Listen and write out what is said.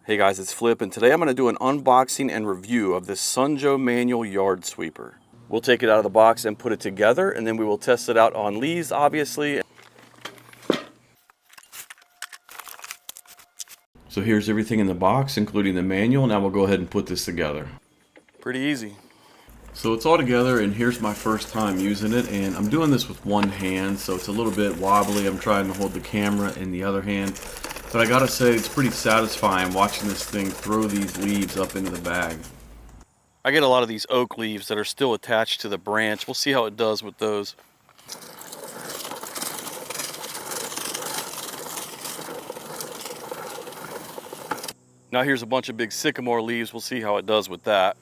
Hey guys, it's Flip, and today I'm going to do an unboxing and review of this Sunjo manual yard sweeper. We'll take it out of the box and put it together, and then we will test it out on leaves, obviously. So here's everything in the box, including the manual. Now we'll go ahead and put this together. Pretty easy. So it's all together, and here's my first time using it, and I'm doing this with one hand, so it's a little bit wobbly. I'm trying to hold the camera in the other hand. But I gotta say, it's pretty satisfying watching this thing throw these leaves up into the bag. I get a lot of these oak leaves that are still attached to the branch. We'll see how it does with those. Now here's a bunch of big sycamore leaves. We'll see how it does with that.